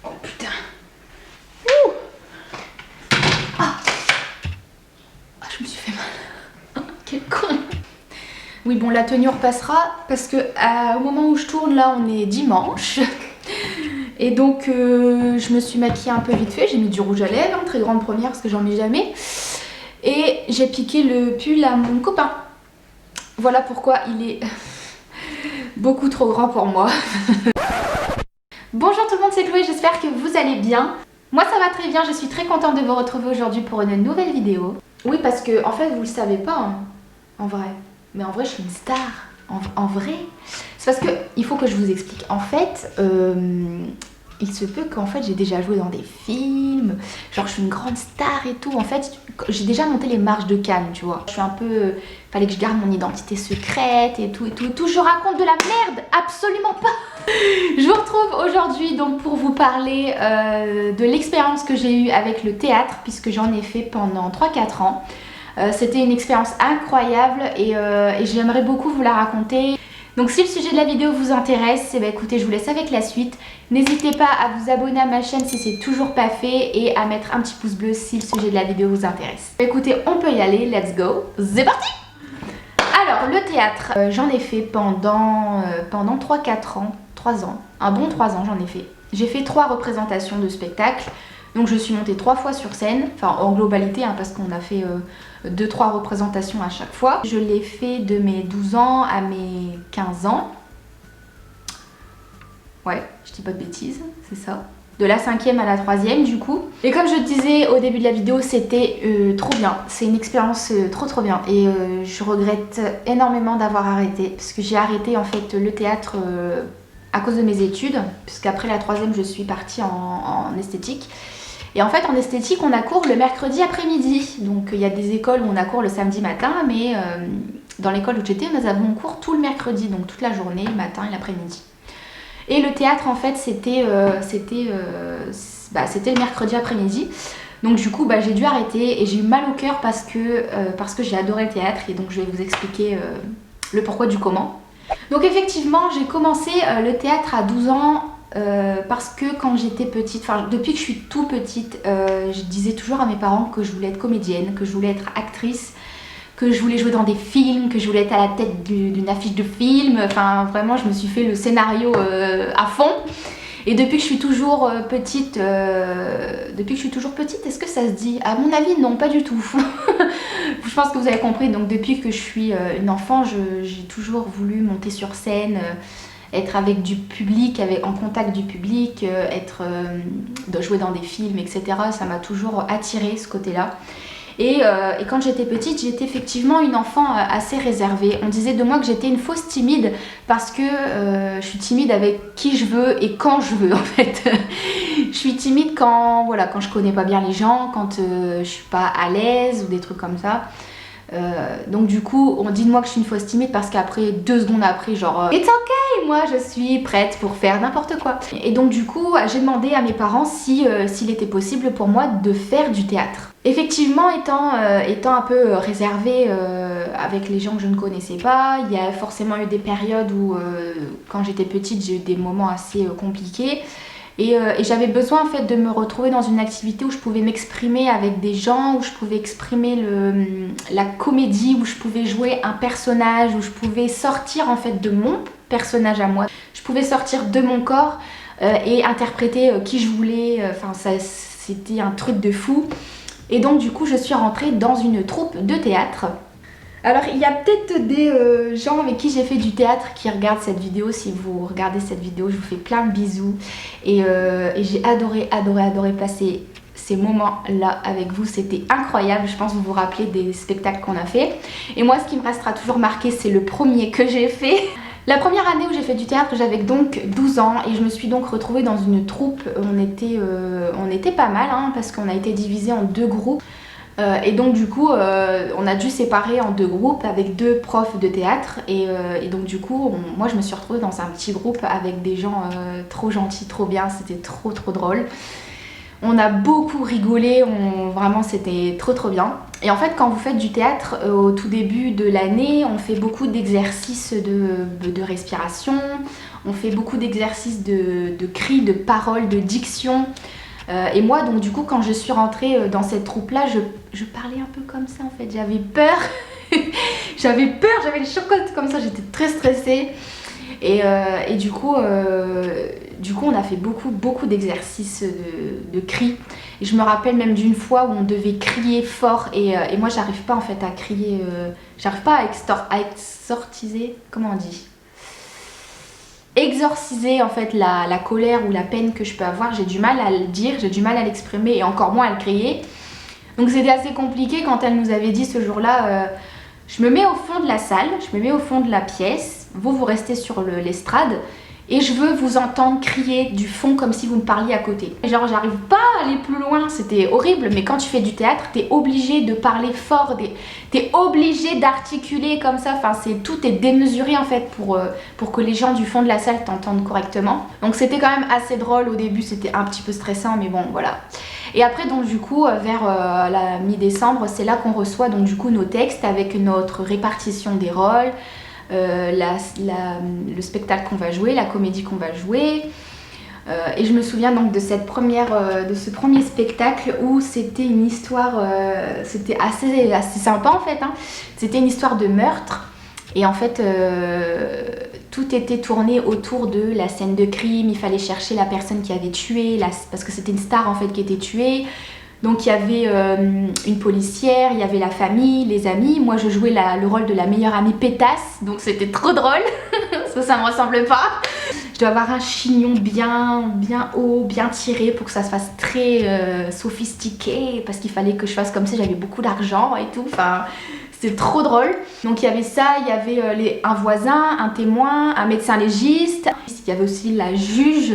Oh putain. Ouh. Ah. Ah, je me suis fait mal. Quel con. Oui bon, la tenue repassera parce que au moment où je tourne là, on est dimanche. Et donc je me suis maquillée un peu vite fait, j'ai mis du rouge à lèvres, très grande première parce que j'en mets jamais. Et j'ai piqué le pull à mon copain. Voilà pourquoi il est beaucoup trop grand pour moi. Bonjour tout le monde, c'est Chloé, j'espère que vous allez bien. Moi ça va très bien, je suis très contente de vous retrouver aujourd'hui pour une nouvelle vidéo. Oui parce que en fait vous le savez pas hein, en vrai. Mais en vrai je suis une star. En vrai, c'est parce que il faut que je vous explique. En fait, il se peut qu'en fait j'ai déjà joué dans des films, genre je suis une grande star et tout. En fait, j'ai déjà monté les marches de Cannes, tu vois. Je suis un peu, fallait que je garde mon identité secrète et tout et tout et tout. Je raconte de la merde, absolument pas. Je vous retrouve aujourd'hui donc pour vous parler de l'expérience que j'ai eue avec le théâtre, puisque j'en ai fait pendant 3-4 ans. C'était une expérience incroyable et j'aimerais beaucoup vous la raconter. Donc si le sujet de la vidéo vous intéresse, eh bien, écoutez, je vous laisse avec la suite. N'hésitez pas à vous abonner à ma chaîne si c'est toujours pas fait et à mettre un petit pouce bleu si le sujet de la vidéo vous intéresse. Écoutez, on peut y aller, let's go, c'est parti! Alors le théâtre, j'en ai fait pendant 3-4 ans, 3 ans, un bon 3 ans j'en ai fait. J'ai fait 3 représentations de spectacle. Donc je suis montée 3 fois sur scène, enfin en globalité hein, parce qu'on a fait 2-3 représentations à chaque fois. Je l'ai fait de mes 12 ans à mes 15 ans. Ouais, je dis pas de bêtises, c'est ça. De la 5e à la 3e du coup. Et comme je disais au début de la vidéo, c'était trop bien. C'est une expérience trop bien. Et je regrette énormément d'avoir arrêté. Parce que j'ai arrêté en fait le théâtre à cause de mes études. Puisqu'après la 3e, je suis partie en esthétique. Et en fait en esthétique on a cours le mercredi après-midi. Donc il y a des écoles où on a cours le samedi matin, mais dans l'école où j'étais nous avons cours tout le mercredi, donc toute la journée, le matin et l'après-midi. Et le théâtre en fait c'était le mercredi après-midi. Donc du coup j'ai dû arrêter et j'ai eu mal au cœur parce que j'ai adoré le théâtre et donc je vais vous expliquer le pourquoi du comment. Donc effectivement j'ai commencé le théâtre à 12 ans. Parce que quand j'étais petite, enfin depuis que je suis tout petite, je disais toujours à mes parents que je voulais être comédienne, que je voulais être actrice, que je voulais jouer dans des films, que je voulais être à la tête d'une affiche de film. Enfin vraiment je me suis fait le scénario à fond. Et depuis que je suis toujours petite, est-ce que ça se dit? À mon avis non, pas du tout. Je pense que vous avez compris. Donc depuis que je suis une enfant, j'ai toujours voulu monter sur scène, être avec du public, en contact du public, de jouer dans des films, etc. Ça m'a toujours attirée ce côté-là. Et quand j'étais petite, j'étais effectivement une enfant assez réservée. On disait de moi que j'étais une fausse timide parce que je suis timide avec qui je veux et quand je veux en fait. Je suis timide quand je connais pas bien les gens, quand je suis pas à l'aise ou des trucs comme ça. Donc du coup on dit de moi que je suis une fausse timide parce qu'après 2 secondes après genre it's ok, moi je suis prête pour faire n'importe quoi. Et donc du coup j'ai demandé à mes parents s'il était possible pour moi de faire du théâtre. Effectivement étant un peu réservée avec les gens que je ne connaissais pas, il y a forcément eu des périodes où quand j'étais petite j'ai eu des moments assez compliqués. Et j'avais besoin en fait de me retrouver dans une activité où je pouvais m'exprimer avec des gens, où je pouvais exprimer la comédie, où je pouvais jouer un personnage, où je pouvais sortir en fait de mon personnage à moi. Je pouvais sortir de mon corps et interpréter qui je voulais, enfin c'était un truc de fou. Et donc du coup je suis rentrée dans une troupe de théâtre. Alors il y a peut-être des gens avec qui j'ai fait du théâtre qui regardent cette vidéo. Si vous regardez cette vidéo, je vous fais plein de bisous. Et j'ai adoré passer ces moments-là avec vous. C'était incroyable, je pense que vous vous rappelez des spectacles qu'on a fait. Et moi ce qui me restera toujours marqué, c'est le premier que j'ai fait. La première année où j'ai fait du théâtre, j'avais donc 12 ans et je me suis donc retrouvée dans une troupe. On était pas mal hein, parce qu'on a été divisé en 2 groupes. Et donc du coup on a dû séparer en 2 groupes avec 2 profs de théâtre et donc du coup moi je me suis retrouvée dans un petit groupe avec des gens trop gentils, trop bien, c'était trop drôle. On a beaucoup rigolé, vraiment c'était trop bien. Et en fait quand vous faites du théâtre au tout début de l'année, on fait beaucoup d'exercices de respiration, On fait beaucoup d'exercices de cris, de paroles, de diction. Et moi, donc du coup, quand je suis rentrée dans cette troupe-là, je parlais un peu comme ça en fait. J'avais peur. J'avais le chocolat comme ça, j'étais très stressée. Et du coup, on a fait beaucoup d'exercices de cris. Et je me rappelle même d'une fois où on devait crier fort. Et moi, j'arrive pas en fait à crier. J'arrive pas à exorciser. Comment on dit? Exorciser en fait la colère ou la peine que je peux avoir. J'ai du mal à le dire, j'ai du mal à l'exprimer et encore moins à le crier. Donc c'était assez compliqué quand elle nous avait dit ce jour-là. Je me mets au fond de la salle, je me mets au fond de la pièce, vous restez sur l'estrade et je veux vous entendre crier du fond comme si vous me parliez à côté. Genre j'arrive pas à aller plus loin, c'était horrible, mais quand tu fais du théâtre, t'es obligé de parler fort, t'es obligé d'articuler comme ça, enfin tout est démesuré en fait pour que les gens du fond de la salle t'entendent correctement. Donc c'était quand même assez drôle, au début c'était un petit peu stressant, mais bon voilà. Et après donc du coup vers la mi-décembre, c'est là qu'on reçoit donc du coup nos textes avec notre répartition des rôles, le spectacle qu'on va jouer, la comédie qu'on va jouer. Et je me souviens donc de ce premier spectacle où c'était une histoire, c'était assez sympa en fait, hein. C'était une histoire de meurtre. Et en fait, tout était tourné autour de la scène de crime. Il fallait chercher la personne qui avait tué, parce que c'était une star en fait qui était tuée. Donc il y avait une policière, il y avait la famille, les amis. Moi je jouais le rôle de la meilleure amie pétasse, donc c'était trop drôle. ça me ressemble pas. Je dois avoir un chignon bien haut, bien tiré pour que ça se fasse très sophistiqué, parce qu'il fallait que je fasse comme si j'avais beaucoup d'argent et tout. Enfin, c'était trop drôle. Donc il y avait ça, il y avait un voisin, un témoin, un médecin légiste. Il y avait aussi la juge.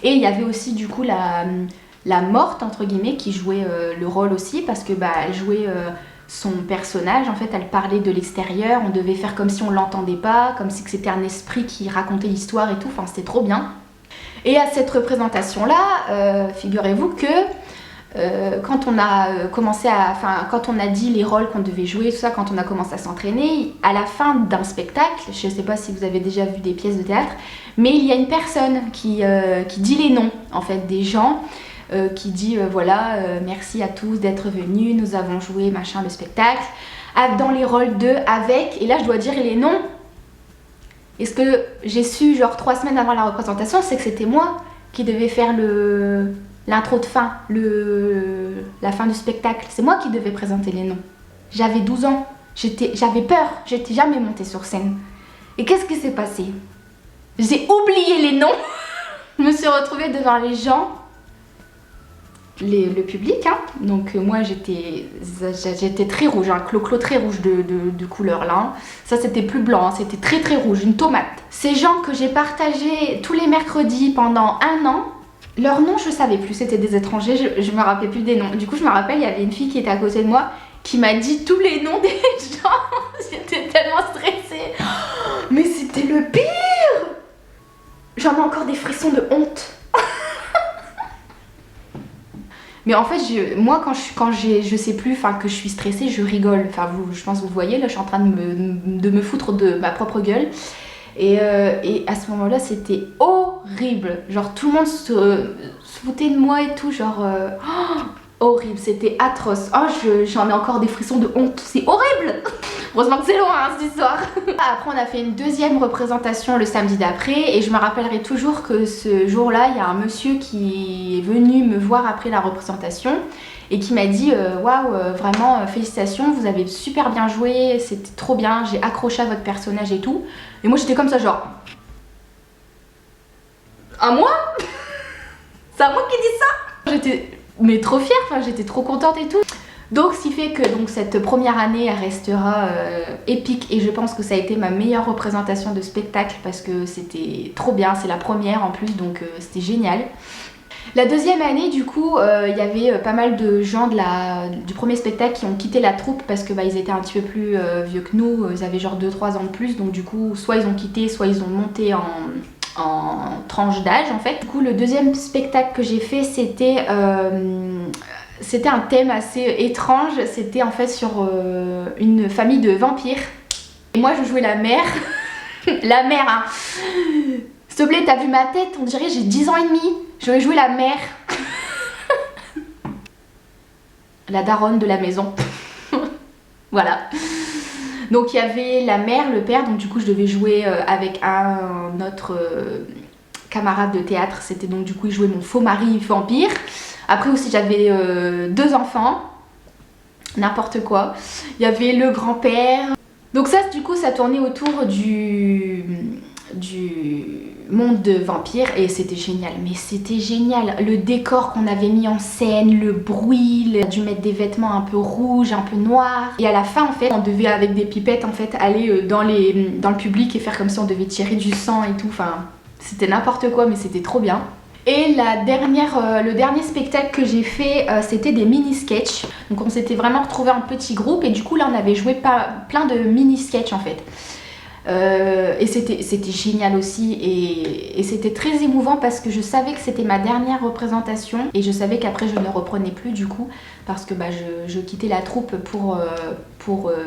Et il y avait aussi du coup la morte entre guillemets qui jouait le rôle aussi, parce que elle jouait son personnage. En fait elle parlait de l'extérieur, on devait faire comme si on l'entendait pas, comme si c'était un esprit qui racontait l'histoire et tout. Enfin c'était trop bien. Et à cette représentation là, figurez-vous que quand on a quand on a dit les rôles qu'on devait jouer, tout ça, quand on a commencé à s'entraîner, à la fin d'un spectacle, je ne sais pas si vous avez déjà vu des pièces de théâtre, mais il y a une personne qui dit les noms en fait des gens, qui dit voilà, merci à tous d'être venus, nous avons joué machin le spectacle, dans les rôles de, avec, et là je dois dire les noms. Et ce que j'ai su genre 3 semaines avant la représentation, c'est que c'était moi qui devais faire l'intro de fin, la fin du spectacle. C'est moi qui devais présenter les noms. J'avais 12 ans, j'avais peur, j'étais jamais montée sur scène. Et qu'est-ce qui s'est passé? J'ai oublié les noms. Je me suis retrouvée devant les gens, le public, hein. Donc moi j'étais très rouge, un clo-clo très rouge de couleur là, hein. Ça c'était plus blanc, hein. C'était très rouge, une tomate. Ces gens que j'ai partagés tous les mercredis pendant 1 an, leurs noms je savais plus, c'était des étrangers, je me rappelais plus des noms. Du coup je me rappelle, il y avait une fille qui était à côté de moi qui m'a dit tous les noms des gens. J'étais tellement stressée. Mais c'était le pire. J'en ai encore des frissons de honte. Mais en fait, moi quand je sais plus, enfin que je suis stressée, je rigole. Enfin je pense que vous voyez, là je suis en train de me foutre de ma propre gueule. Et à ce moment-là, c'était horrible. Genre tout le monde se foutait de moi et tout, genre horrible, c'était atroce. Oh, j'en ai encore des frissons de honte, c'est horrible. Heureusement que c'est loin hein, cette histoire. Après on a fait une deuxième représentation le samedi d'après, et je me rappellerai toujours que ce jour-là, il y a un monsieur qui est venu me voir après la représentation et qui m'a dit waouh, vraiment félicitations, vous avez super bien joué, c'était trop bien, j'ai accroché à votre personnage et tout. Et moi j'étais comme ça genre, à moi? C'est à moi qui dis ça? J'étais mais trop fière, enfin j'étais trop contente et tout. Donc ce qui fait que donc, cette première année elle restera épique, et je pense que ça a été ma meilleure représentation de spectacle parce que c'était trop bien, c'est la première en plus, donc c'était génial. La deuxième année du coup il y avait pas mal de gens du premier spectacle qui ont quitté la troupe parce que ils étaient un petit peu plus vieux que nous, ils avaient genre 2-3 ans de plus, donc du coup soit ils ont quitté, soit ils ont monté en tranche d'âge en fait. Du coup le deuxième spectacle que j'ai fait c'était un thème assez étrange, c'était en fait sur une famille de vampires. Et moi je jouais la mère, la mère hein. S'il te plaît, t'as vu ma tête? On dirait j'ai 10 ans et demi. Je vais jouer la mère. La daronne de la maison. Voilà. Donc il y avait la mère, le père, donc du coup je devais jouer avec un autre camarade de théâtre. C'était donc du coup il jouait mon faux mari vampire. Après aussi j'avais 2 enfants. N'importe quoi. Il y avait le grand-père. Donc ça du coup ça tournait autour du monde de vampires et c'était génial, mais c'était génial, le décor qu'on avait mis en scène, le bruit, on a dû mettre des vêtements un peu rouges, un peu noirs, et à la fin en fait on devait avec des pipettes en fait aller dans le public et faire comme si on devait tirer du sang et tout, enfin c'était n'importe quoi mais c'était trop bien. Et le dernier spectacle que j'ai fait, c'était des mini-sketchs. Donc on s'était vraiment retrouvés en petit groupe et du coup là on avait joué plein de mini-sketchs en fait. Et c'était génial aussi et c'était très émouvant parce que je savais que c'était ma dernière représentation et je savais qu'après je ne reprenais plus du coup parce que je quittais la troupe pour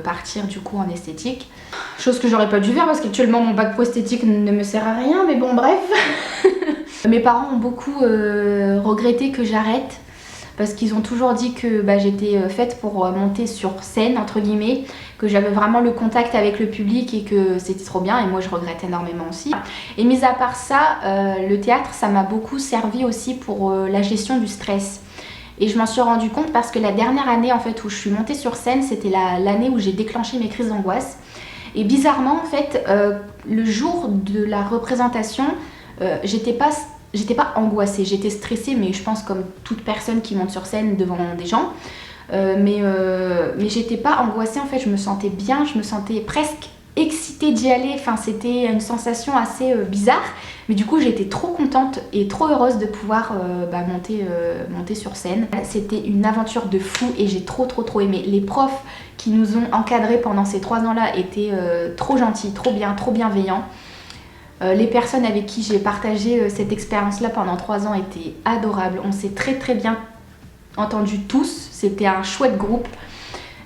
partir du coup en esthétique. Chose que j'aurais pas dû faire parce qu'actuellement mon bac pro esthétique ne me sert à rien, mais bon bref. Mes parents ont beaucoup regretté que j'arrête parce qu'ils ont toujours dit que j'étais faite pour monter sur scène entre guillemets, que j'avais vraiment le contact avec le public et que c'était trop bien et moi je regrette énormément aussi. Et mis à part ça, le théâtre ça m'a beaucoup servi aussi pour la gestion du stress. Et je m'en suis rendu compte parce que la dernière année en fait où je suis montée sur scène, c'était l'année où j'ai déclenché mes crises d'angoisse. Et bizarrement en fait, le jour de la représentation, j'étais pas angoissée, j'étais stressée, mais je pense comme toute personne qui monte sur scène devant des gens. Mais j'étais pas angoissée en fait, je me sentais bien, je me sentais presque excitée d'y aller. Enfin, c'était une sensation assez bizarre. Mais du coup, j'étais trop contente et trop heureuse de pouvoir monter sur scène. C'était une aventure de fou et j'ai trop aimé. Les profs qui nous ont encadrés pendant ces 3 ans-là étaient trop gentils, trop bien, trop bienveillants. Les personnes avec qui j'ai partagé cette expérience-là pendant 3 ans étaient adorables. On s'est très bien entendus tous. C'était un chouette groupe.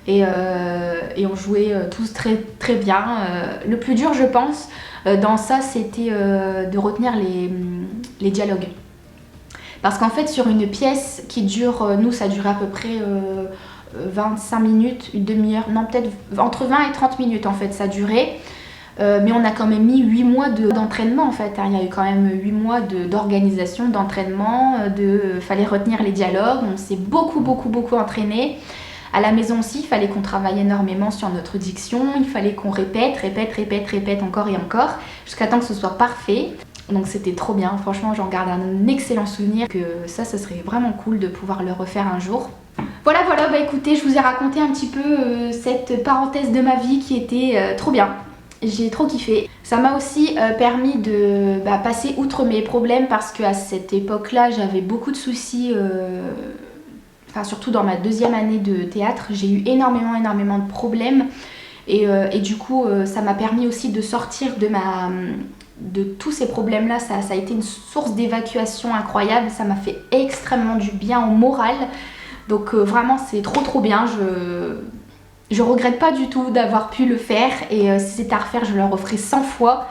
Et on jouait tous très bien. Le plus dur, je pense, dans ça, c'était de retenir les dialogues. Parce qu'en fait, sur une pièce qui dure, nous, ça durait à peu près 25 minutes, une demi-heure, non, peut-être entre 20 et 30 minutes, en fait, ça durait. Mais on a quand même mis 8 mois d'entraînement en fait, hein. Il y a eu quand même 8 mois d'organisation, d'entraînement, fallait retenir les dialogues, on s'est beaucoup entraîné. À la maison aussi, il fallait qu'on travaille énormément sur notre diction, il fallait qu'on répète encore et encore, jusqu'à temps que ce soit parfait. Donc c'était trop bien, franchement j'en garde un excellent souvenir, que ça serait vraiment cool de pouvoir le refaire un jour. Voilà, écoutez, je vous ai raconté un petit peu cette parenthèse de ma vie qui était trop bien. J'ai trop kiffé. Ça m'a aussi permis de passer outre mes problèmes parce qu'à cette époque-là, j'avais beaucoup de soucis, surtout dans ma 2e année de théâtre, j'ai eu énormément de problèmes et du coup, ça m'a permis aussi de sortir de tous ces problèmes-là. Ça a été une source d'évacuation incroyable, ça m'a fait extrêmement du bien au moral. Donc vraiment, c'est trop bien. Je regrette pas du tout d'avoir pu le faire et si c'était à refaire, je le referai 100 fois.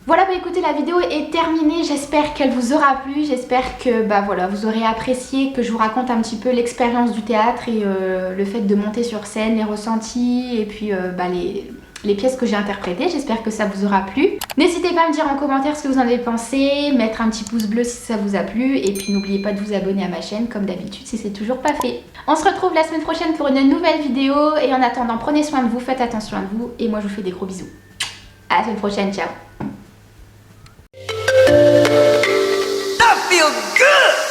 Voilà, écoutez, la vidéo est terminée, j'espère qu'elle vous aura plu, j'espère que vous aurez apprécié que je vous raconte un petit peu l'expérience du théâtre et le fait de monter sur scène, les ressentis et puis les pièces que j'ai interprétées. J'espère que ça vous aura plu. N'hésitez pas à me dire en commentaire ce que vous en avez pensé, mettre un petit pouce bleu si ça vous a plu et puis n'oubliez pas de vous abonner à ma chaîne comme d'habitude si c'est toujours pas fait. On se retrouve la semaine prochaine pour une nouvelle vidéo et en attendant, prenez soin de vous, faites attention à vous et moi je vous fais des gros bisous. À la semaine prochaine, ciao. That feels good!